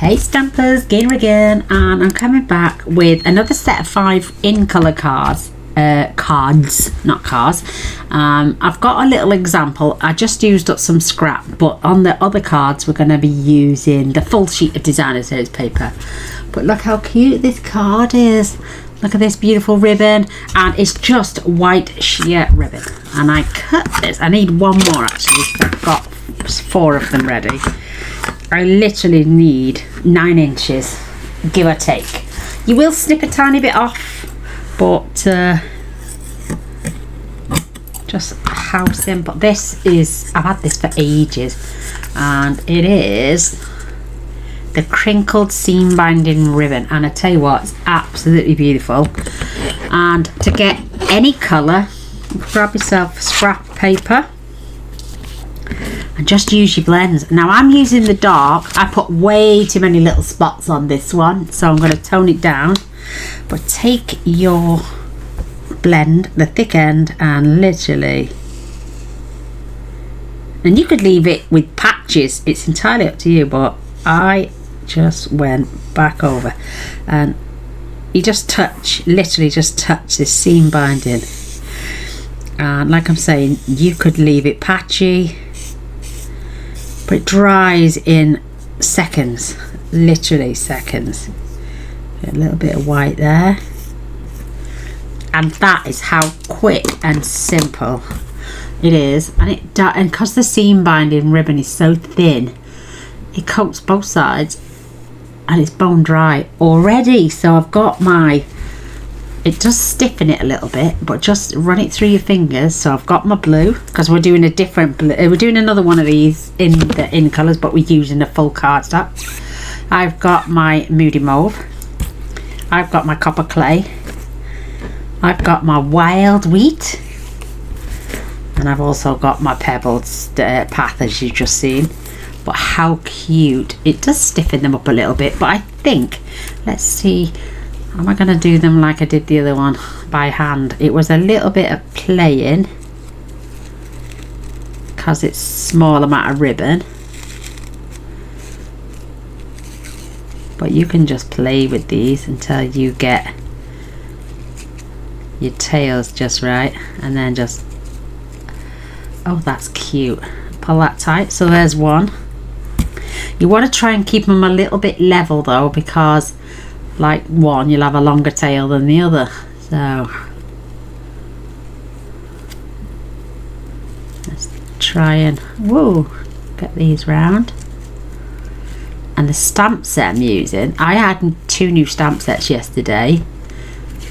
Hey Stampers, Gaynor again, and I'm coming back with another set of 5 in colour cards. Not cards. I've got a little example. I just used up some scrap, but on the other cards we're going to be using the full sheet of designer series paper. But look how cute this card is. Look at this beautiful ribbon, and it's just white sheer ribbon. And I cut this. I need one more actually, so I've got 4 of them ready. I literally need 9 inches, give or take. You will snip a tiny bit off, but just how simple. This is, I've had this for ages, and it is the crinkled seam binding ribbon, and I tell you what, it's absolutely beautiful. And to get any colour, grab yourself scrap paper and just use your blends. Now I'm using the dark. I put way too many little spots on this one, so I'm going to tone it down. But take your blend, the thick end, and literally, and you could leave it with patches, it's entirely up to you, but I just went back over and you just touch, literally just touch this seam binding, and like I'm saying, you could leave it patchy, but it dries in seconds, literally seconds. A little bit of white there, and that is how quick and simple it is. And because the seam binding ribbon is so thin, it coats both sides and it's bone dry already. So I've got my, it does stiffen it a little bit, but just run it through your fingers. So I've got my blue, because we're doing a different blue, we're doing another one of these in the in colours, but we're using a full cardstock. I've got my Moody Mauve, I've got my Copper Clay, I've got my Wild Wheat, and I've also got my Pebbled Path, as you've just seen. But how cute. It does stiffen them up a little bit, but I think, let's see, am I going to do them like I did the other one by hand? It was a little bit of playing because it's small amount of ribbon, but you can just play with these until you get your tails just right, and then just, oh, that's cute, pull that tight. So there's one. You want to try and keep them a little bit level though, because like one, you'll have a longer tail than the other. So let's try and, whoa, get these round. And the stamp set I'm using, I had 2 new stamp sets yesterday,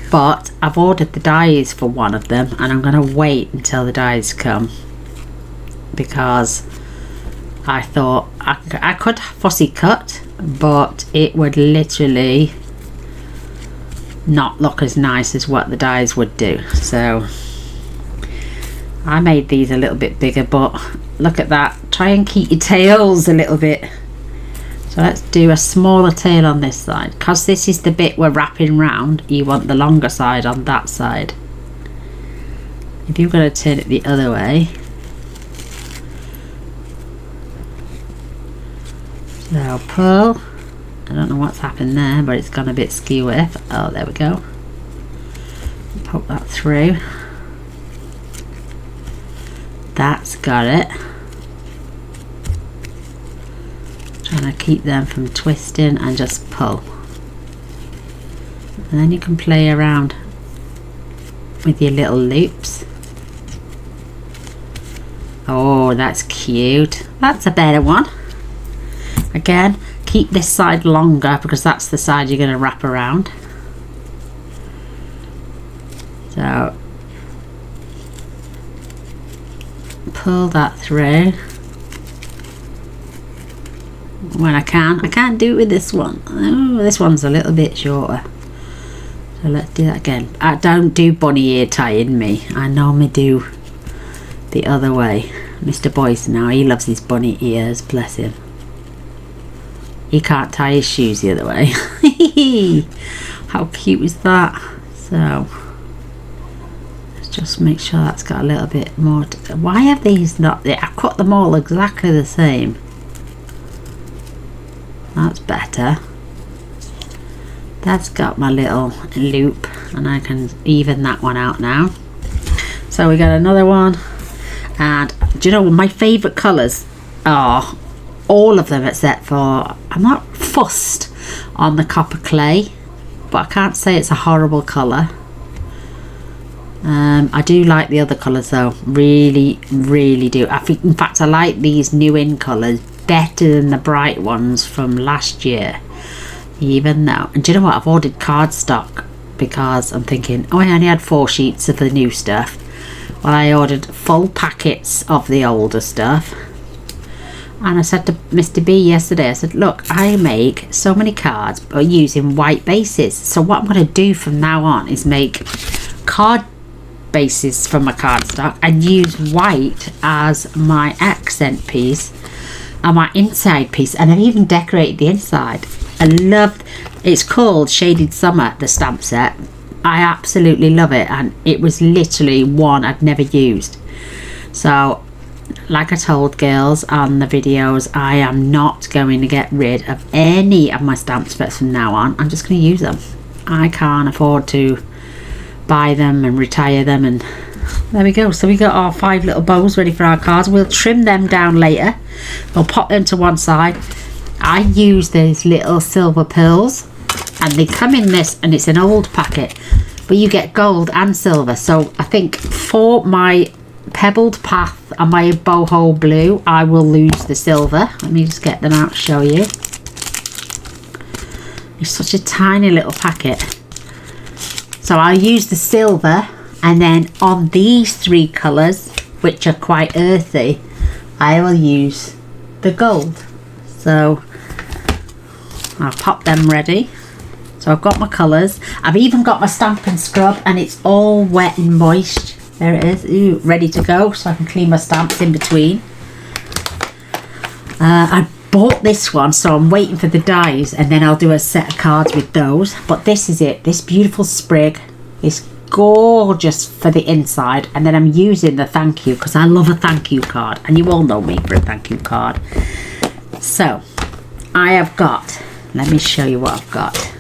but I've ordered the dies for one of them, and I'm going to wait until the dies come, because I thought I could fussy cut, but it would literally not look as nice as what the dies would do. So I made these a little bit bigger, but look at that. Try and keep your tails a little bit. So let's do a smaller tail on this side, because this is the bit we're wrapping round. You want the longer side on that side. If you're going to turn it the other way, so pull. I don't know what's happened there, but it's gone a bit skew with. Oh, there we go. Poke that through. That's got it. Trying to keep them from twisting, and just pull. And then you can play around with your little loops. Oh, that's cute. That's a better one. Again, keep this side longer, because that's the side you're going to wrap around. So pull that through when I can. I can't do it with this one. Oh, this one's a little bit shorter. So let's do that again. I don't do bunny ear tying me. I normally do the other way. Mr. Boyce now, he loves his bunny ears, bless him. He can't tie his shoes the other way. How cute is that? So let's just make sure that's got a little bit more. Why have these not? I cut them all exactly the same. That's better. That's got my little loop, and I can even that one out now. So we got another one, and do you know what my favourite colours are? All of them except for, I'm not fussed on the copper clay, but I can't say it's a horrible colour. I do like the other colours though, really do. I think, in fact, I like these new in colours better than the bright ones from last year, even though, and do you know what, I've ordered cardstock because I'm thinking, oh, I only had 4 sheets of the new stuff. Well, I ordered full packets of the older stuff, and I said to Mr. B yesterday, I said, look, I make so many cards but using white bases, so what I'm going to do from now on is make card bases from my cardstock and use white as my accent piece and my inside piece, and I've even decorated the inside. I love, it's called Shaded Summer, the stamp set. I absolutely love it, and it was literally one I'd never used. So like I told girls on the videos, I am not going to get rid of any of my stamp sets from now on. I'm just going to use them. I can't afford to buy them and retire them, and there we go. So we got our 5 little bows ready for our cards. We'll trim them down later. We'll pop them to one side. I use these little silver pearls, and they come in this, and it's an old packet, but you get gold and silver. So I think for my pebbled path and my boho blue, I will lose the silver. Let me just get them out to show you. It's such a tiny little packet. So I'll use the silver, and then on these 3 colours, which are quite earthy, I will use the gold. So I'll pop them ready. So I've got my colours. I've even got my Stampin' Scrub, and it's all wet and moist. There it is. Ooh, ready to go, so I can clean my stamps in between. I bought this one, so I'm waiting for the dies, and then I'll do a set of cards with those. But this is it. This beautiful sprig is gorgeous for the inside, and then I'm using the thank you because I love a thank you card, and you all know me for a thank you card. So I have got, let me show you what I've got.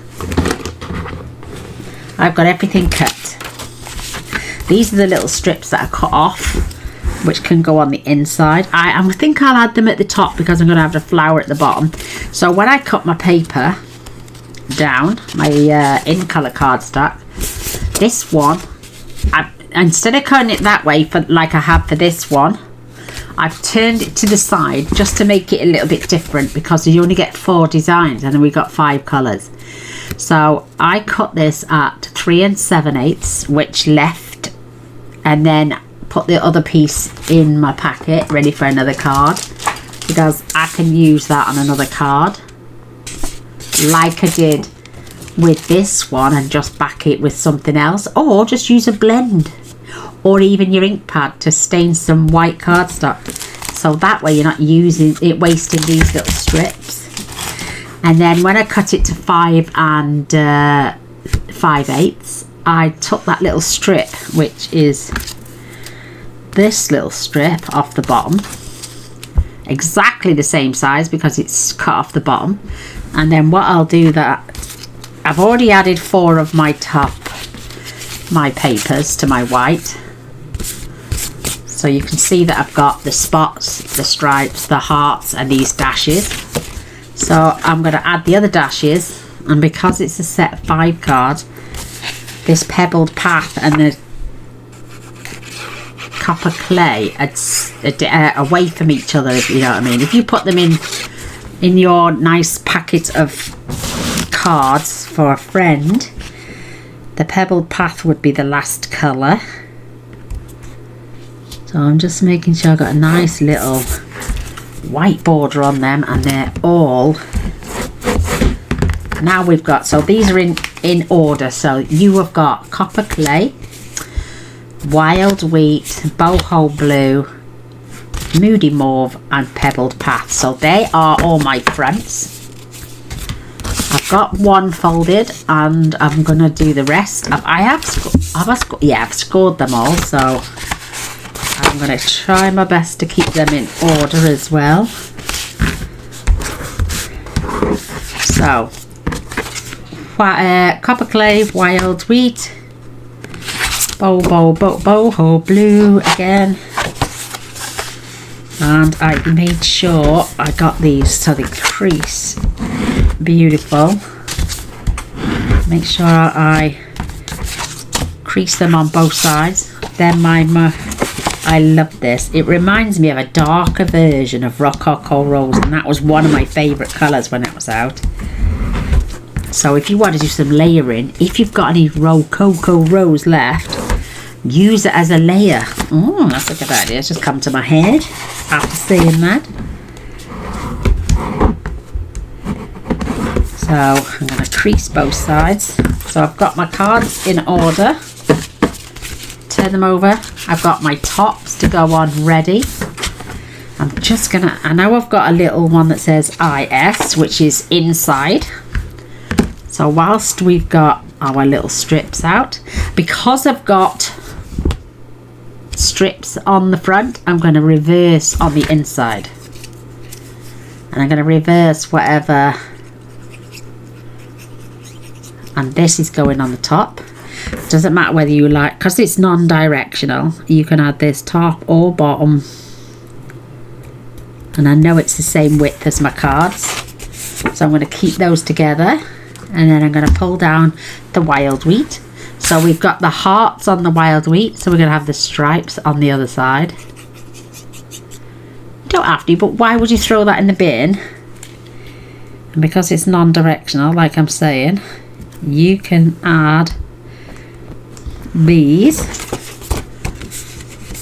I've got everything cut. These are the little strips that I cut off, which can go on the inside. I think I'll add them at the top because I'm going to have the flower at the bottom. So when I cut my paper down, my in colour cardstock, this one, instead of cutting it that way for like I have for this one, I've turned it to the side just to make it a little bit different, because you only get 4 designs and then we got 5 colours. So I cut this at 3 7/8, which left, and then put the other piece in my packet ready for another card, because I can use that on another card like I did with this one, and just back it with something else, or just use a blend, or even your ink pad to stain some white cardstock, so that way you're not using it, wasting these little strips. And then when I cut it to 5 5/8, I took that little strip, which is this little strip off the bottom, exactly the same size because it's cut off the bottom. And then what I'll do, that I've already added 4 of my papers to my white, so you can see that I've got the spots, the stripes, the hearts, and these dashes. So I'm going to add the other dashes, and because it's a set of 5 cards, this pebbled path and the copper clay are away from each other, if you know what I mean. If you put them in your nice packet of cards for a friend, the pebbled path would be the last colour. So I'm just making sure I've got a nice little white border on them, and they're all, now we've got, so these are in order. So you have got copper clay, wild wheat, boho blue, moody mauve, and pebbled path. So they are all my fronts. I've got one folded, and I'm gonna do the rest. I've scored them all, so I'm going to try my best to keep them in order as well. So, copper clay, wild wheat, boho blue again. And I made sure I got these so they crease beautiful. Make sure I crease them on both sides. Then I love this. It reminds me of a darker version of Rococo Rose, and that was one of my favourite colours when it was out. So if you want to do some layering, if you've got any Rococo Rose left, use it as a layer. Oh, that's a good idea. It's just come to my head after saying that. So I'm going to crease both sides. So I've got my cards in order. Turn them over. I've got my tops to go on ready. I'm just going to, I know I've got a little one that says IS, which is inside. So whilst we've got our little strips out, because I've got strips on the front, I'm going to reverse on the inside. And I'm going to reverse whatever, and this is going on the top. Doesn't matter whether you like, because it's non-directional, you can add this top or bottom. And I know it's the same width as my cards, so I'm going to keep those together. And then I'm going to pull down the wild wheat. So we've got the hearts on the wild wheat, so we're going to have the stripes on the other side. You don't have to, but why would you throw that in the bin? And because it's non-directional, like I'm saying, you can add these.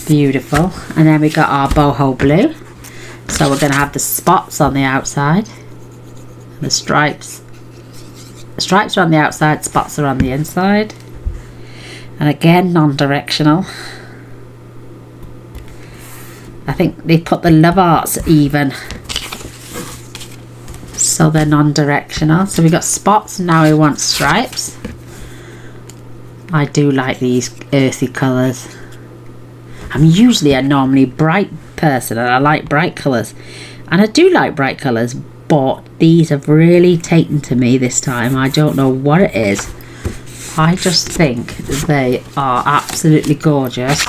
Beautiful. And then we got our boho blue. So we're going to have the spots on the outside, the stripes. The stripes are on the outside, spots are on the inside. And again, non-directional. I think they put the love arts even, so they're non-directional. So we've got spots, now we want stripes. I do like these earthy colours. I'm usually a normally bright person and I like bright colours. And I do like bright colours, but these have really taken to me this time. I don't know what it is. I just think they are absolutely gorgeous.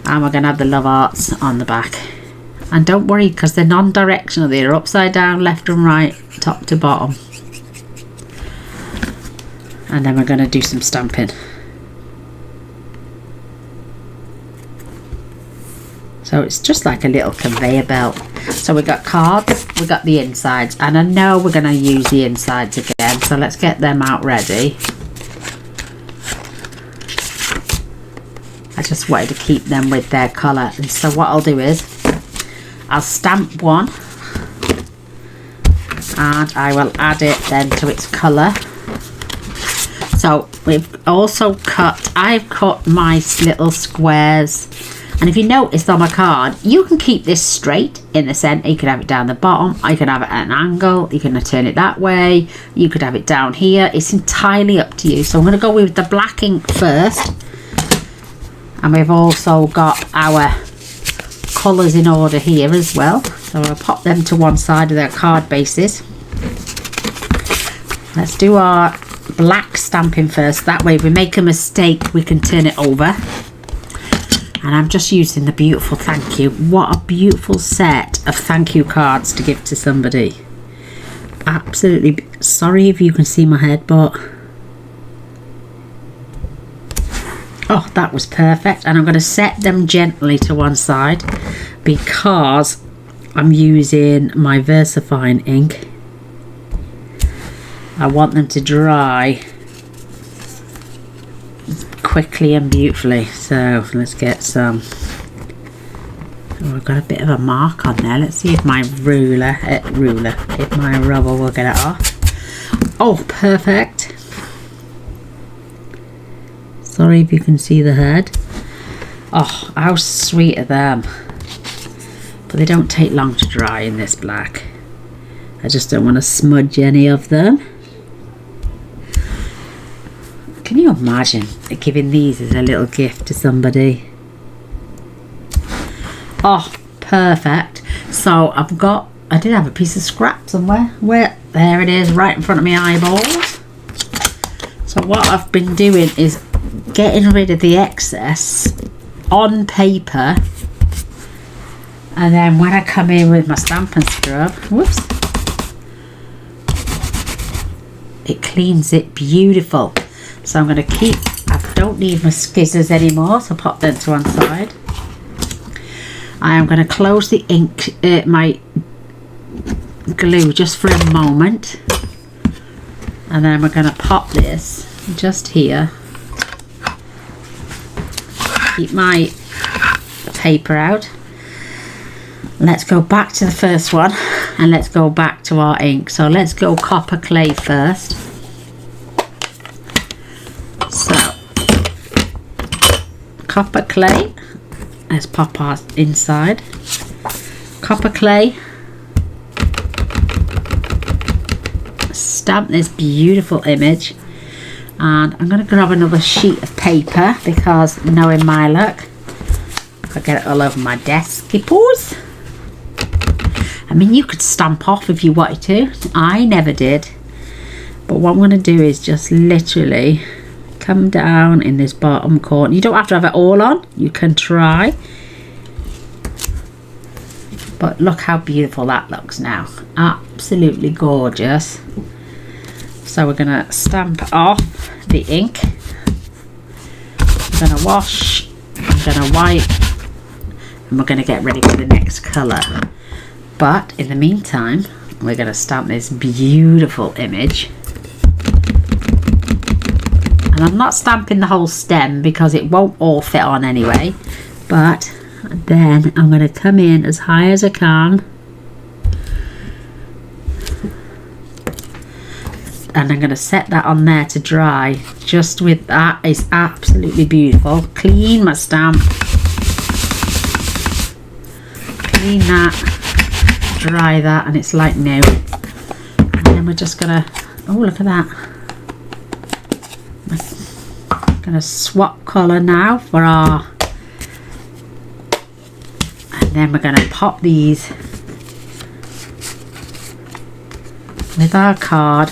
And we're going to have the love arts on the back. And don't worry, because they're non-directional. They're upside down, left and right, top to bottom. And then we're going to do some stamping. So it's just like a little conveyor belt. So we got cards, we got the insides, and I know we're going to use the insides again, so let's get them out ready. I just wanted to keep them with their colour, and so what I'll do is I'll stamp one and I will add it then to its colour. So we've also cut, I've cut my little squares. And if you notice on my card, you can keep this straight in the centre. You could have it down the bottom. You can have it at an angle. You can turn it that way. You could have it down here. It's entirely up to you. So I'm going to go with the black ink first. And we've also got our colours in order here as well. So I'll pop them to one side of their card bases. Let's do our black stamping first. That way if we make a mistake, we can turn it over. And I'm just using the beautiful thank you. What a beautiful set of thank you cards to give to somebody. Absolutely. Sorry if you can see my head, but oh, that was perfect. And I'm going to set them gently to one side because I'm using my VersaFine ink. I want them to dry quickly and beautifully. So let's get some. Oh, I've got a bit of a mark on there. Let's see if my if my rubber will get it off. Oh, perfect. Sorry if you can see the head. Oh, how sweet are them. But they don't take long to dry in this black. I just don't want to smudge any of them. Can you imagine giving these as a little gift to somebody? Oh, perfect. So I did have a piece of scrap somewhere. Where there it is, right in front of my eyeballs. So what I've been doing is getting rid of the excess on paper, and then when I come in with my Stampin' Scrub, whoops, it cleans it beautiful. So I'm going to keep, I don't need my scissors anymore, so pop them to one side. I am going to close the ink, my glue, just for a moment, and then we're going to pop this just here. Keep my paper out. Let's go back to the first one and let's go back to our ink. So let's go copper clay first. So copper clay, let's pop our inside. Copper clay, stamp this beautiful image, and I'm going to grab another sheet of paper because, knowing my luck, I'll get it all over my desk. Pause. I mean, you could stamp off if you wanted to. I never did. But what I'm going to do is just literally come down in this bottom corner. You don't have to have it all on. You can try. But look how beautiful that looks now. Absolutely gorgeous. So we're going to stamp off the ink. I'm going to wash. I'm going to wipe. And we're going to get ready for the next colour. But in the meantime, we're going to stamp this beautiful image. And I'm not stamping the whole stem because it won't all fit on anyway. But then I'm going to come in as high as I can. And I'm going to set that on there to dry. Just with that, it's absolutely beautiful. Clean my stamp. Clean that. Dry that, and it's like new. And then we're just gonna, oh, look at that. I'm gonna swap colour now for our, and then we're gonna pop these with our card.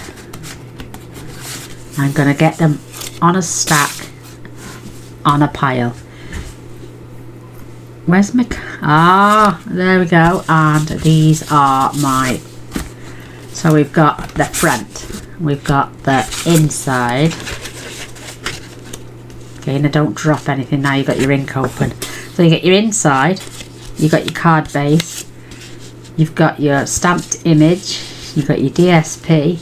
I'm gonna get them on a stack, on a pile. Where's my, there we go. And these are my, so we've got the front, we've got the inside. Okay, now don't drop anything now, you've got your ink open. So you get your inside, you've got your card base, you've got your stamped image, you've got your DSP,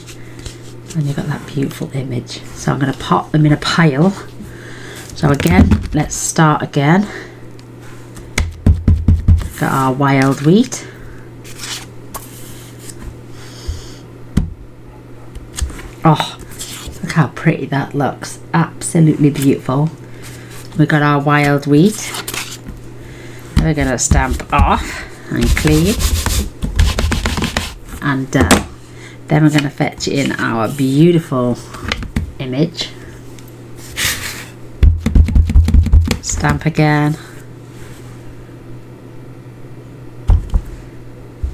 and you've got that beautiful image. So I'm going to pop them in a pile. So again, let's start again. Got our wild wheat. Oh, look how pretty that looks. Absolutely beautiful. We've got our wild wheat. We're going to stamp off and clean. And done. Then we're going to fetch in our beautiful image. Stamp again.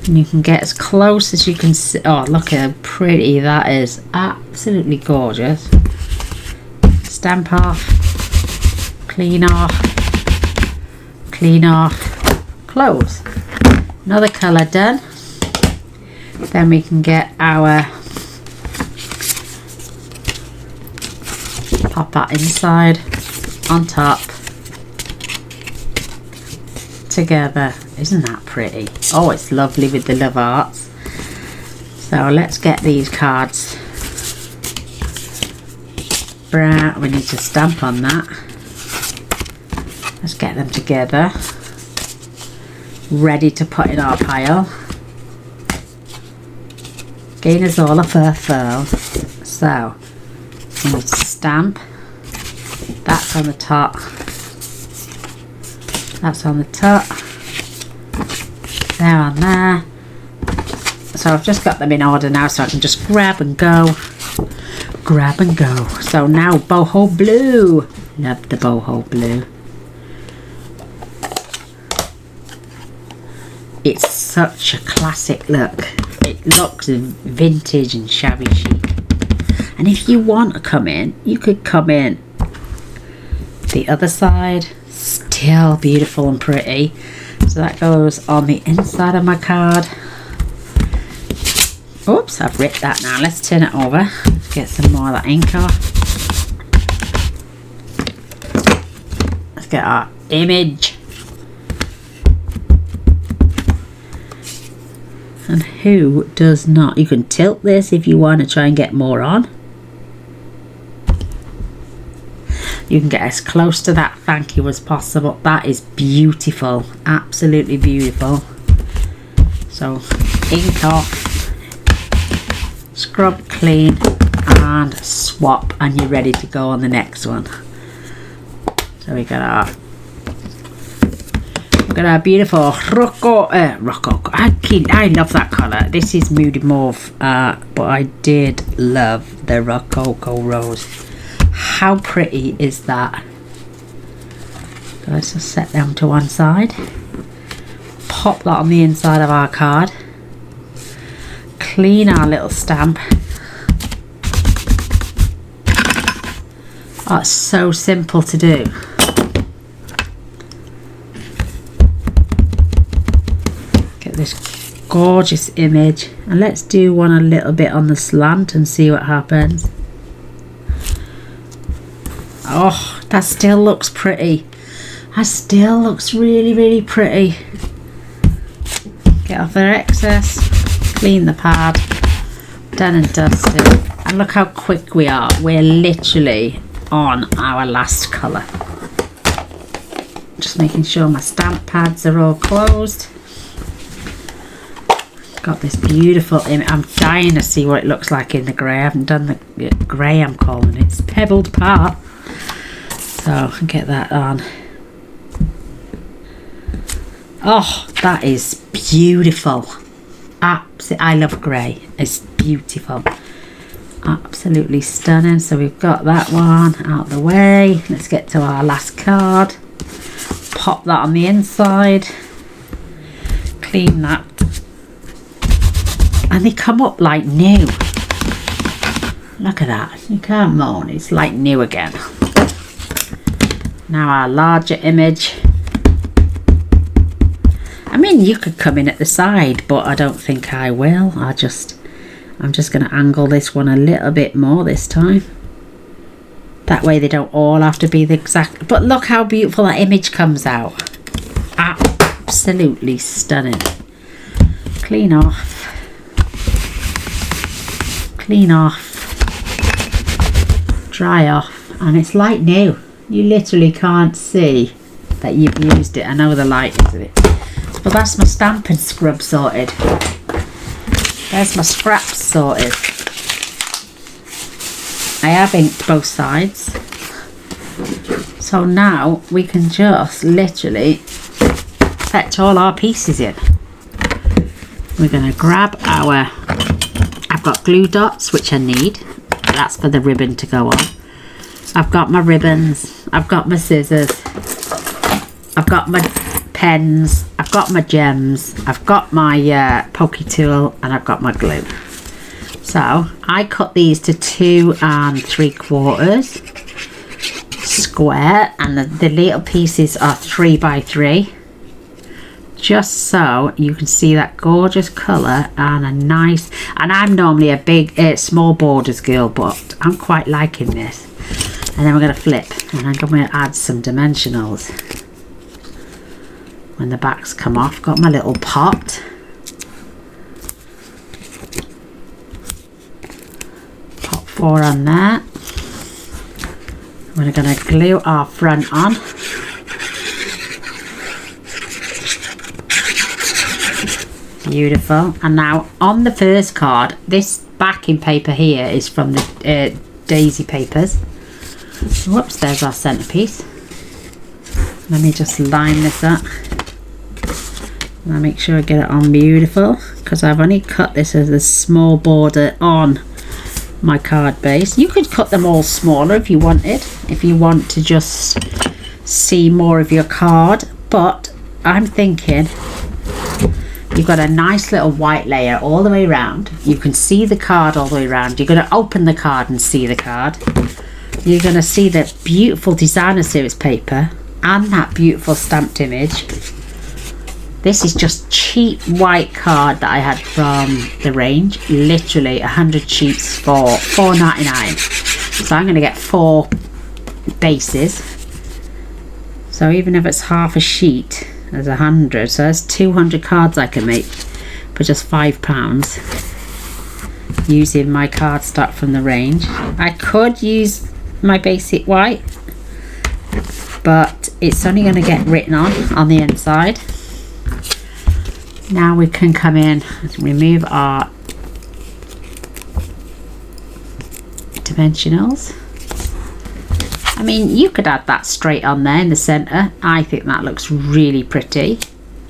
And you can get as close as you can see. Oh, look how pretty that is. Absolutely gorgeous. Stamp off. Clean off. Clean off. Close. Another colour done. Then we can get our, pop that inside, on top, together. Isn't that pretty? Oh, it's lovely with the love hearts. So let's get these cards. We need to stamp on that. Let's get them together, ready to put in our pile. Gaynor's all a fur. So we need to stamp. That's on the top. That's on the top. There on there. So I've just got them in order now, so I can just grab and go. Grab and go. So now boho blue. Love the boho blue. It's such a classic look. it looks vintage and shabby chic. And if you want to come in, you could come in the other side, still beautiful and pretty. So that goes on the inside of my card. Oops, I've ripped that now. Let's turn it over. Get some more of that ink off. Let's get our image. And who does not? You can tilt this if you want to try and get more on. You can get as close to that thank you as possible. That is beautiful, absolutely beautiful. So ink off, scrub clean and swap, and you're ready to go on the next one. So we got our beautiful rococo. I love that colour. This is Moody Mauve, but I did love the Rococo Rose. How pretty is that? So let's just set them to one side. Pop that on the inside of our card. Clean our little stamp. Oh, it's so simple to do. Get this gorgeous image, and let's do one a little bit on the slant and see what happens. Oh, that still looks pretty. That still looks really, really pretty. Get off the excess, clean the pad, done and dusted. And look how quick we are. We're literally on our last colour. Just making sure my stamp pads are all closed. Got this beautiful image. I'm dying to see what it looks like in the grey. I haven't done the grey, I'm calling it. It's pebbled par. So I can get that on. Oh, that is beautiful. I love grey. It's beautiful. Absolutely stunning. So we've got that one out of the way. Let's get to our last card. Pop that on the inside. Clean that. And they come up like new. Look at that. You can't moan. It's like new again. Now our larger image. I mean, you could come in at the side, but I don't think I will. I'm just going to angle this one a little bit more this time. That way they don't all have to be the exact. But look how beautiful that image comes out. Absolutely stunning. Clean off. Clean off. Dry off. And it's like new. You literally can't see that you've used it. I know the light is it. But that's my stamping scrub sorted. There's my scraps sorted. I have inked both sides. So now we can just literally fetch all our pieces in. We're going to grab our... I've got glue dots, which I need. That's for the ribbon to go on. I've got my ribbons. I've got my scissors. I've got my pens. I've got my gems. I've got my pokey tool, and I've got my glue. So I cut these to 2 3/4 square, and the little pieces are 3 by 3, just so you can see that gorgeous colour and a nice. And I'm normally a big small borders girl, but I'm quite liking this. And then we're going to flip, and I'm going to add some dimensionals when the backs come off. Got my little pot. Pop 4 on there. We're going to glue our front on. Beautiful. And now on the first card, this backing paper here is from the Daisy papers. Whoops, there's our centerpiece. Let me just line this up. And I'll make sure I get it on beautiful, because I've only cut this as a small border on my card base. You could cut them all smaller if you wanted, if you want to just see more of your card, but I'm thinking you've got a nice little white layer all the way around. You can see the card all the way around. You're going to open the card and see the card. You're going to see the beautiful designer series paper and that beautiful stamped image. This is just cheap white card that I had from the range. Literally 100 sheets for $4.99. So I'm going to get 4 bases. So even if it's half a sheet, there's 100. So there's 200 cards I can make for just £5 using my cardstock from the range. I could use my basic white, but it's only going to get written on the inside. Now we can come in and remove our dimensionals. I mean, you could add that straight on there in the center. I think that looks really pretty.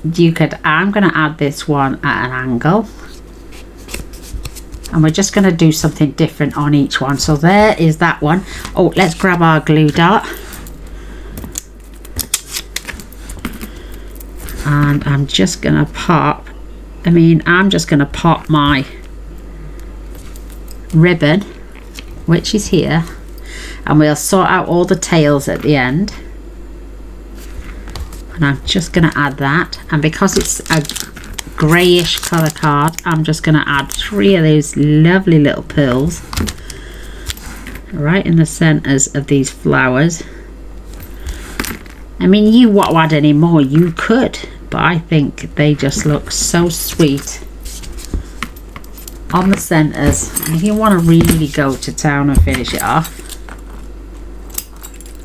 You could, I'm going to add this one at an angle. And we're just going to do something different on each one. So there is that one. Oh, let's grab our glue dot. And I'm just going to pop, I'm just going to pop my ribbon, which is here, and we'll sort out all the tails at the end. And I'm just going to add that, and because it's a greyish colour card, I'm just going to add 3 of those lovely little pearls right in the centres of these flowers. I mean, you want to add any more, you could, but I think they just look so sweet on the centres. If you want to really go to town and finish it off,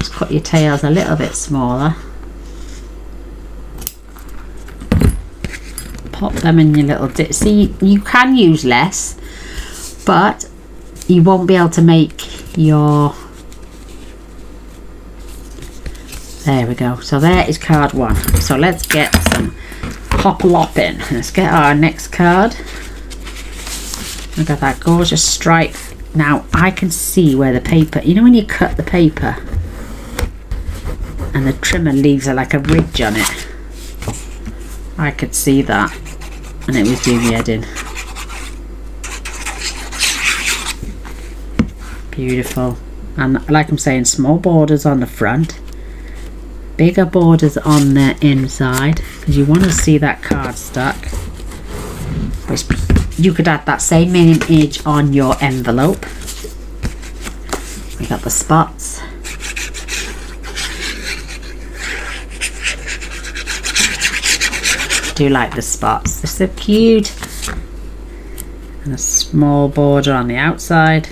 just cut your tails a little bit smaller. Pop them in your little dip. See, you can use less, but you won't be able to make your... There we go. So there is card 1. So let's get some pop-lopping. Let's get our next card. Look at that gorgeous stripe. Now I can see where the paper, you know when you cut the paper and the trimmer leaves like a ridge on it, I could see that, and it was doing me head in. Beautiful. And like I'm saying, small borders on the front, bigger borders on the inside, because you want to see that cardstock. You could add that same image on your envelope. We got the spots. I do like the spots, they're so cute. And a small border on the outside,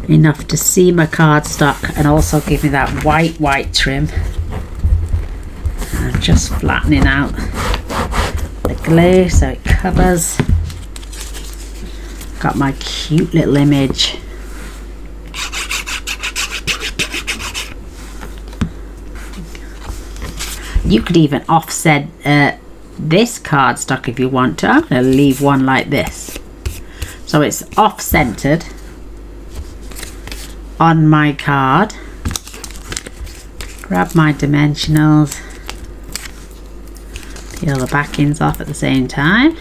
enough to see my cardstock and also give me that white trim. And just flattening out the glue so it covers. Got my cute little image. You could even offset this cardstock if you want to. I'm going to leave one like this, so it's off-centered on my card. Grab my dimensionals, peel the backings off at the same time.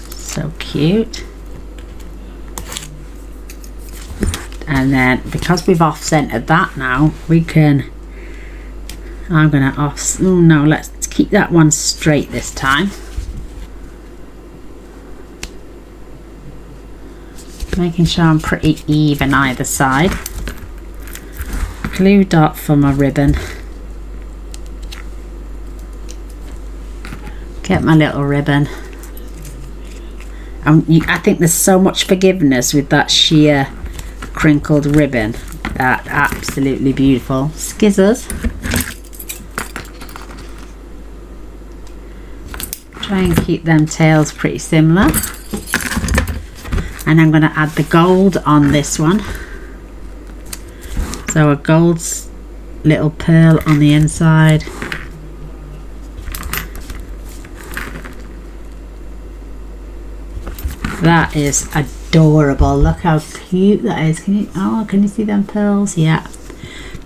So cute. And then because we've off-centered that now, we can, I'm going to no, let's keep that one straight this time. Making sure I'm pretty even either side. Glue dot for my ribbon. Get my little ribbon. I think there's so much forgiveness with that sheer crinkled ribbon. That absolutely beautiful. Scissors. Try and keep them tails pretty similar. And I'm going to add the gold on this one. So a gold little pearl on the inside. That is adorable. Look how cute that is. Can you see them pearls? Yeah.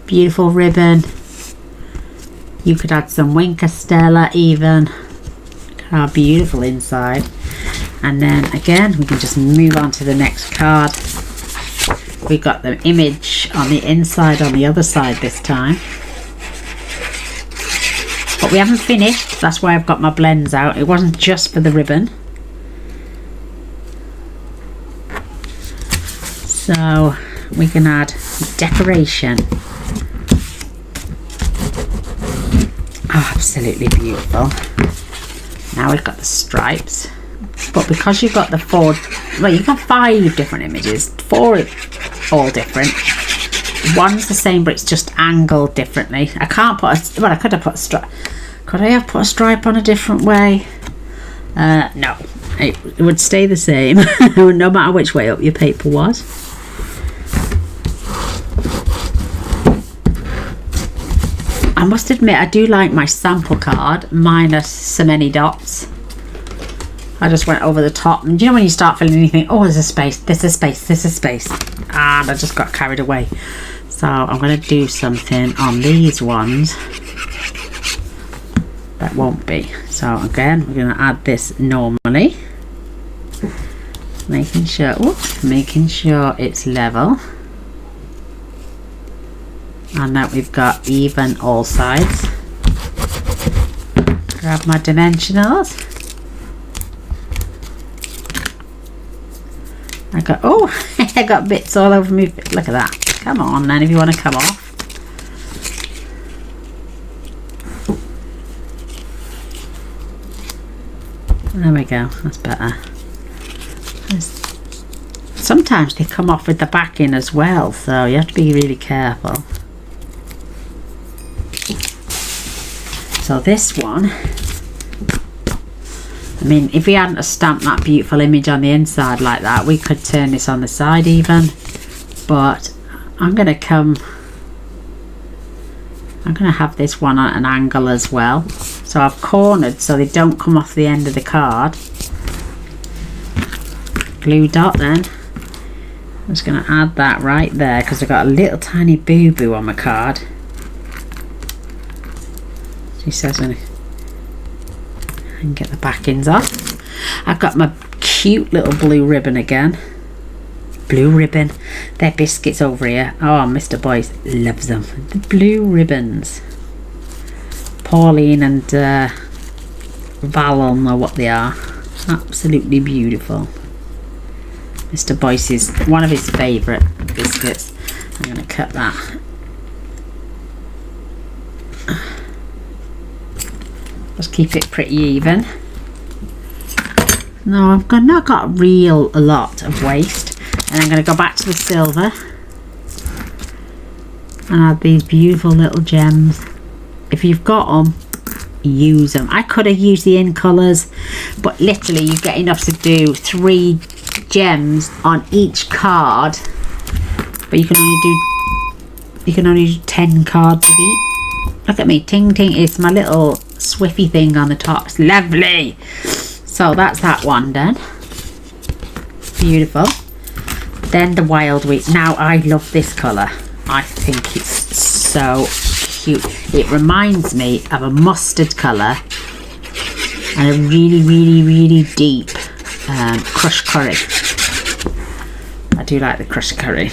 Beautiful ribbon. You could add some Winker Stella even. Look how beautiful inside. And then again, we can just move on to the next card. We got the image on the inside on the other side this time. But we haven't finished. That's why I've got my blends out. It wasn't just for the ribbon. So we can add decoration. Oh, absolutely beautiful. Now we've got the stripes. But because you've got the 4, well, you've got 5 different images, 4 all different. One's the same, but it's just angled differently. I can't put a, well, I could have put a stripe. Could I have put a stripe on a different way? No, it would stay the same no matter which way up your paper was. I must admit, I do like my sample card minus so many dots. I just went over the top, and you know when you start feeling anything, oh, there's a space, there's a space, there's a space, and I just got carried away. So I'm going to do something on these ones that won't be. So again, we're going to add this normally, making sure it's level, and that we've got even all sides. Grab my dimensionals. I got, oh, I got bits all over me. Look at that. Come on then, if you want to come off. There we go, that's better. Sometimes they come off with the backing as well, so you have to be really careful. So this one, I mean, if we hadn't have stamped that beautiful image on the inside like that, we could turn this on the side even. But I'm going to have this one at an angle as well. So I've cornered so they don't come off the end of the card. Glue dot then. I'm just going to add that right there because I've got a little tiny boo-boo on my card. She says when I can get the backings off. I've got my cute little blue ribbon again. Blue ribbon. They're biscuits over here. Oh, Mr. Boyce loves them. The blue ribbons. Pauline and Val know what they are. Absolutely beautiful. Mr. Boyce is one of his favourite biscuits. I'm going to cut that. Just keep it pretty even. No, I've not got a lot of waste. And I'm going to go back to the silver and add these beautiful little gems. If you've got them, use them. I could have used the in colours, but literally you get enough to do 3 gems on each card. But you can only do 10 cards of each. Look at me, ting ting. It's my little swiffy thing on the top. It's lovely. So that's that one done. Beautiful. Then the wild wheat. Now I love this colour. I think it's so cute. It reminds me of a mustard colour and a really deep crushed curry. I do like the crushed curry.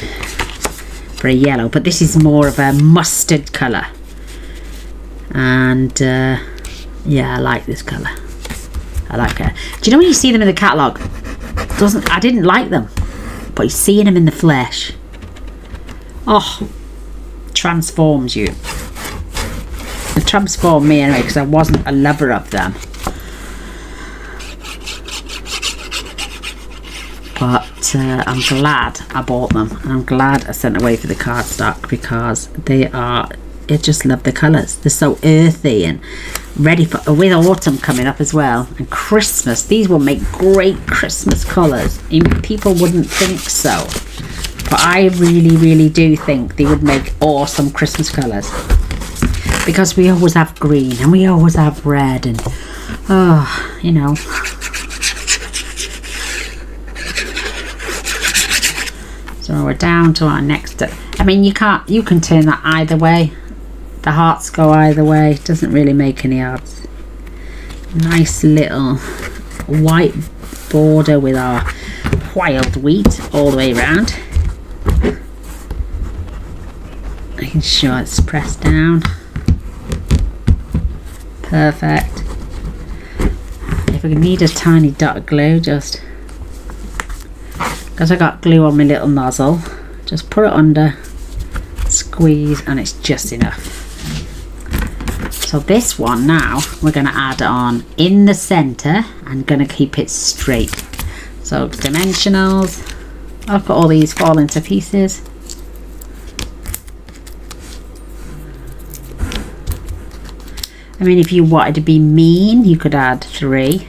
Very yellow, but this is more of a mustard colour. And yeah, I like this colour. I like it. Do you know when you see them in the catalogue? I didn't like them, but you're seeing them in the flesh. Oh, transforms you. It transformed me anyway because I wasn't a lover of them. But I'm glad I bought them, and I'm glad I sent away for the cardstock because I just love the colours. They're so earthy and ready for, with autumn coming up as well, and Christmas. These will make great Christmas colours. People wouldn't think so, but I really do think they would make awesome Christmas colours because we always have green and we always have red and you know. So we're down to our next. I mean, you can turn that either way. The hearts go either way, doesn't really make any odds. Nice little white border with our wild wheat all the way around. Making sure it's pressed down. Perfect. If we need a tiny dot of glue, just because I got glue on my little nozzle, just put it under, squeeze, and it's just enough. So this one now we're going to add on in the center and going to keep it straight. So dimensionals, I've got all these falling to pieces. I mean, if you wanted to be mean, you could add 3.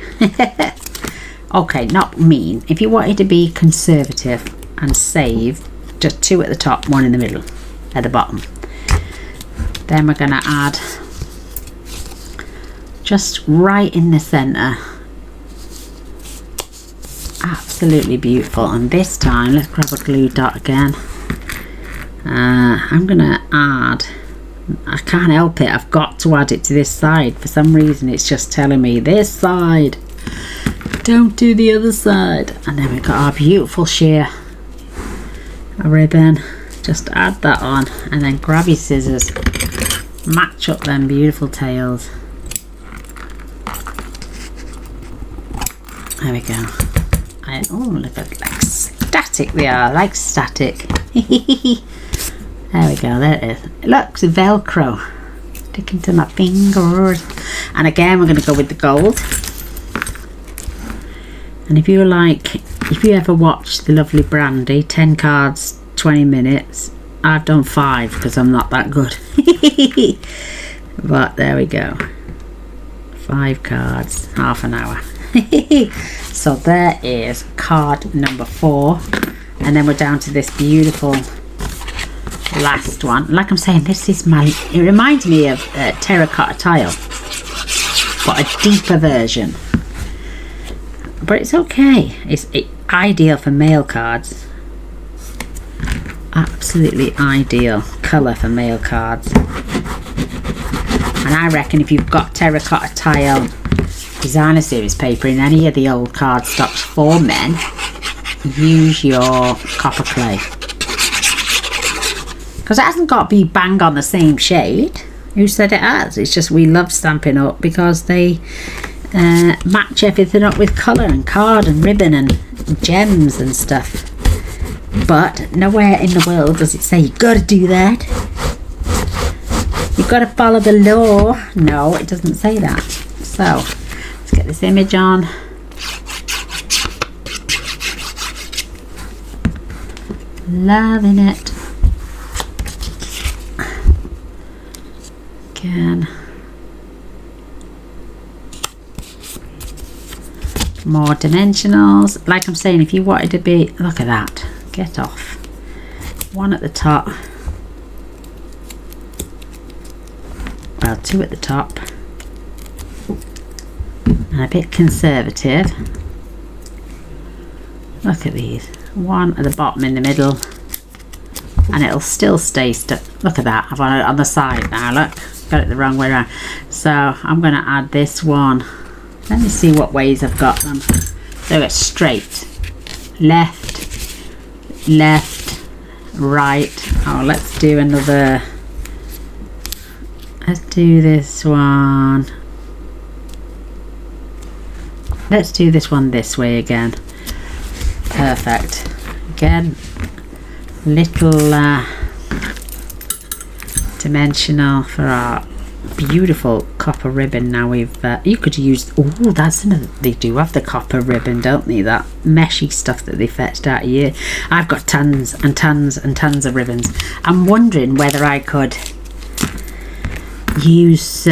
Okay, not mean. If you wanted to be conservative and save, just 2 at the top, 1 in the middle, at the bottom. Then we're going to add just right in the center. Absolutely beautiful. And this time, let's grab a glue dot again. I'm going to add, I can't help it, I've got to add it to this side. For some reason it's just telling me this side, don't do the other side. And then we've got our beautiful sheer ribbon. Just add that on and then grab your scissors, match up them beautiful tails. There we go. Oh, look at like static they are, like static. There we go, there it is. It looks Velcro sticking to my fingers. And again, we're going to go with the gold. And if you ever watched the lovely Brandy, 10 cards, 20 minutes, I've done 5 because I'm not that good. But there we go. 5 cards, half an hour. So there is card number 4. And then we're down to this beautiful last one. Like I'm saying, this is it reminds me of terracotta tile, but a deeper version. But it's okay. It's ideal for mail cards. Absolutely ideal colour for mail cards. And I reckon if you've got terracotta tile designer series paper in any of the old cardstocks for men, use your copper clay. Because it hasn't got to be bang on the same shade. Who said it has? It's just we love Stampin' Up because they match everything up with colour and card and ribbon and gems and stuff. But nowhere in the world does it say you've got to do that. You've got to follow the law. No, it doesn't say that. So let's get this image on. Loving it. Again, more dimensionals. Like I'm saying, if you wanted to be, look at that, get off. 1 at the top, well, 2 at the top, and a bit conservative. Look at these, 1 at the bottom in the middle, and it'll still stay stuck. Look at that, I've got it on the side now, look. Got it the wrong way around. So I'm going to add this one. Let me see what ways I've got them. So it's straight, left, left, right. Oh, let's do another. Let's do this one. Let's do this one this way again. Perfect. Again, little dimensional for our beautiful copper ribbon. Now we've you could use, oh, that's another, they do have the copper ribbon, don't they, that meshy stuff that they fetched out of here. I've got tons and tons and tons of ribbons. I'm wondering whether I could use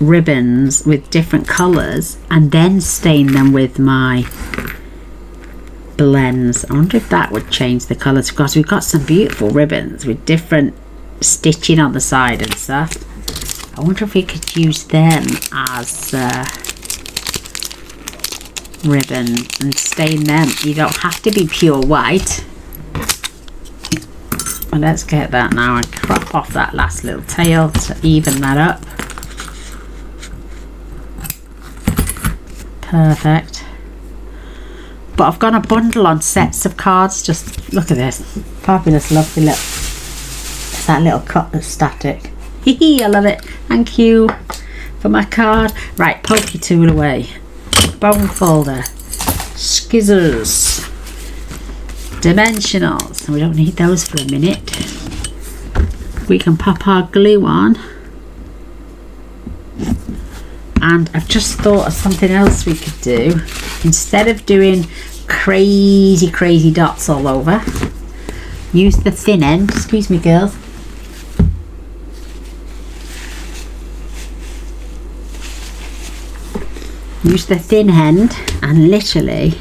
ribbons with different colours and then stain them with my blends. I wonder if that would change the colours, because we've got some beautiful ribbons with different stitching on the side and stuff. I wonder if we could use them as ribbon and stain them. You don't have to be pure white. But let's get that now and crop off that last little tail to even that up. Perfect. But I've got a bundle on sets of cards. Just look at this. Fabulous, lovely look. It's that little cut that's static. I love it. Thank you for my card. Right, pokey tool away. Bone folder. Skizzers. Dimensionals. We don't need those for a minute. We can pop our glue on. And I've just thought of something else we could do. Instead of doing crazy dots all over, use the thin end. Excuse me, girls. Use the thin end and literally,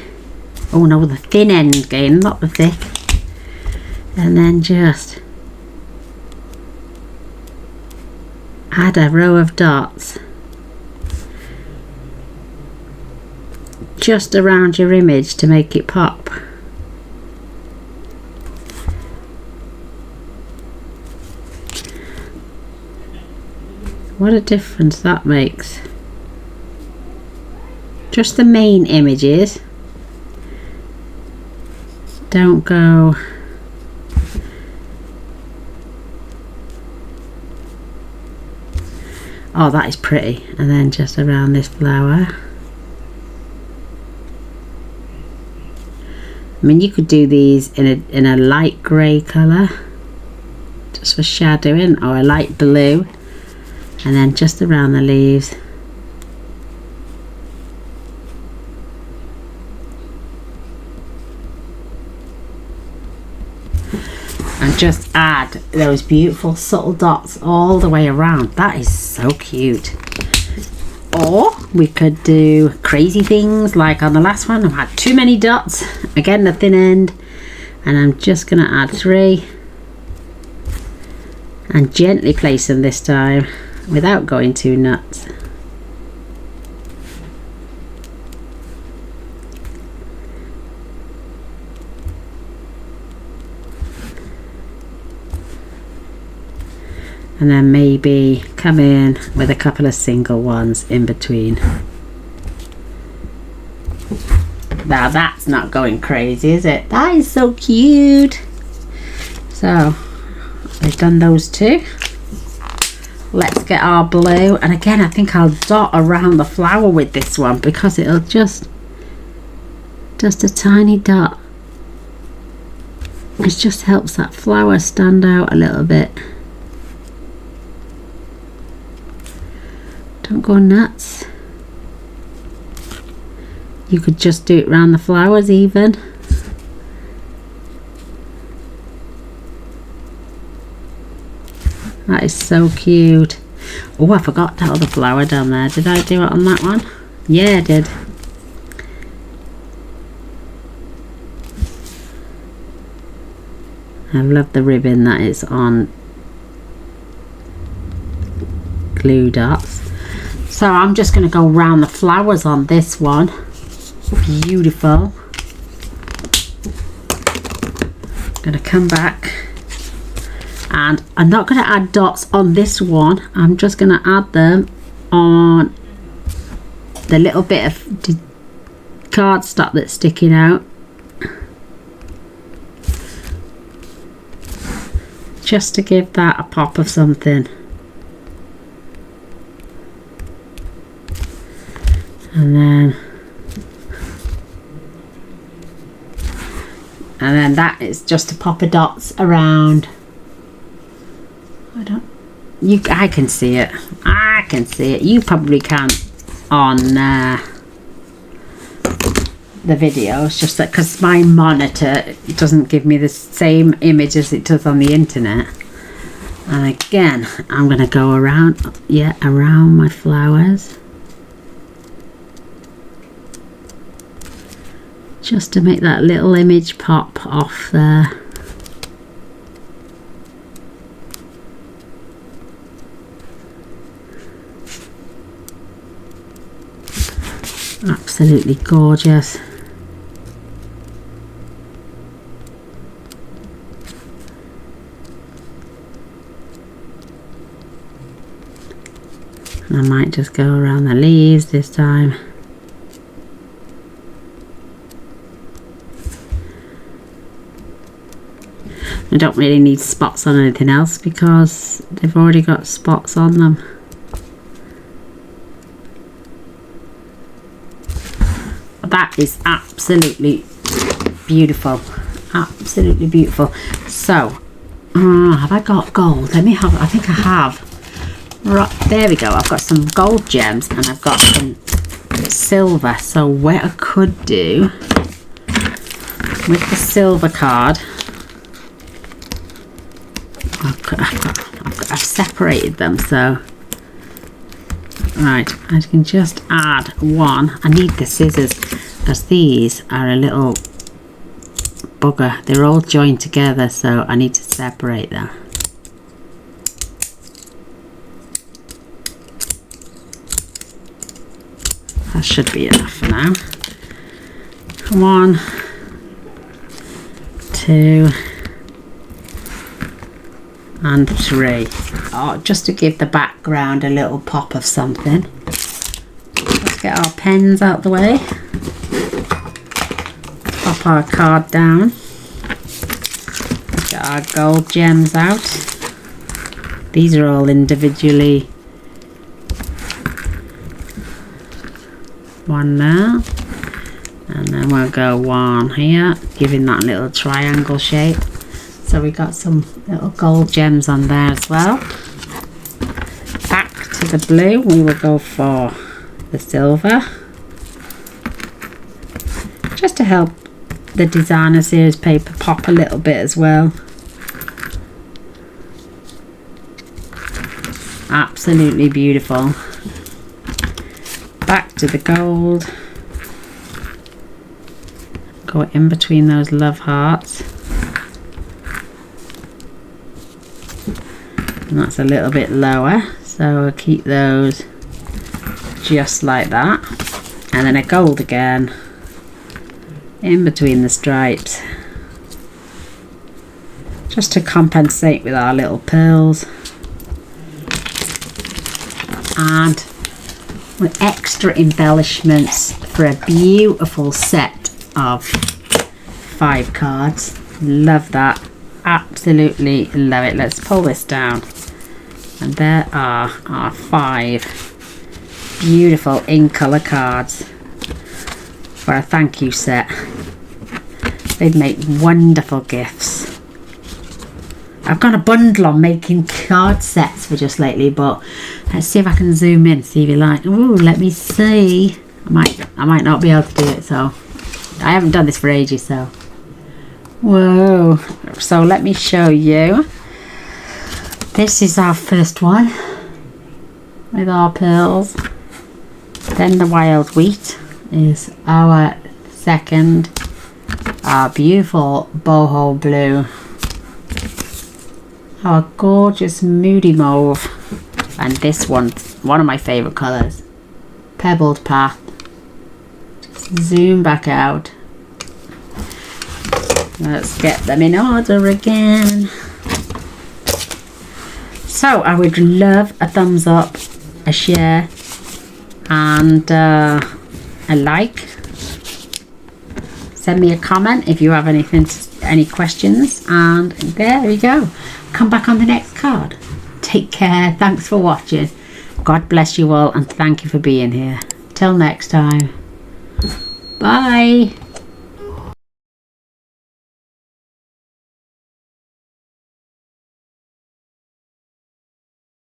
oh no, the thin end again, not the thick. And then just add a row of dots just around your image to make it pop. What a difference that makes. Just the main images. Don't go oh, that is pretty. And then just around this flower. I mean, you could do these in a light grey colour just for shadowing, or a light blue, and then just around the leaves. And just add those beautiful subtle dots all the way around. That is so cute. Or we could do crazy things like on the last one. I've had too many dots. Again, the thin end. And I'm just going to add 3. And gently place them this time without going too nuts. And then maybe come in with a couple of single ones in between. Now that's not going crazy, is it? That is so cute. So we've done those 2. Let's get our blue. And again, I think I'll dot around the flower with this one because it'll just a tiny dot. It just helps that flower stand out a little bit. Don't go nuts. You could just do it around the flowers even. That is so cute. Oh, I forgot that other flower down there. Did I do it on that one? Yeah, I did. I love the ribbon that is on glue dots. So I'm just going to go round the flowers on this one. Beautiful. I'm going to come back and I'm not going to add dots on this one. I'm just going to add them on the little bit of cardstock that's sticking out. Just to give that a pop of something. And then that is just a pop of dots around. I can see it. I can see it. You probably can't on the video. It's just that because my monitor doesn't give me the same image as it does on the internet. And again, I'm going to go around, around my flowers. Just to make that little image pop off there. Absolutely gorgeous. I might just go around the leaves this time. I don't really need spots on anything else because they've already got spots on them. That is absolutely beautiful. Absolutely beautiful. So, have I got gold? Let me have, I think I have. Right, there we go. I've got some gold gems and I've got some silver. So what I could do with the silver card, I've separated them, so right, I can just add one. I need the scissors because these are a little bugger. They're all joined together, so I need to separate them. That should be enough for now. Come on. 2 and 3. Oh, just to give the background a little pop of something. Let's get our pens out the way. Pop our card down. Get our gold gems out. These are all individually. One there. And then we'll go one here, giving that little triangle shape. So we got some little gold gems on there as well. Back to the blue, we will go for the silver. Just to help the designer series paper pop a little bit as well. Absolutely beautiful. Back to the gold. Go in between those love hearts. And that's a little bit lower, so we'll keep those just like that. And then a gold again in between the stripes, just to compensate with our little pearls. And with extra embellishments for a beautiful set of 5 cards. Love that. Absolutely love it. Let's pull this down. And there are our 5 beautiful in colour cards for a thank you set. They'd make wonderful gifts. I've got a bundle on making card sets for just lately, but let's see if I can zoom in, see if you like. Ooh, let me see. I might not be able to do it, so I haven't done this for ages, so. Whoa. So let me show you. This is our first one with our pearls. Then the wild wheat is our second. Our beautiful boho blue. Our gorgeous moody mauve. And this one's one of my favourite colours. Pebbled path. Just zoom back out. Let's get them in order again. So I would love a thumbs up, a share, and a like. Send me a comment if you have any questions, and there we go. Come back on the next card. Take care. Thanks for watching. God bless you all, and thank you for being here. Till next time. Bye.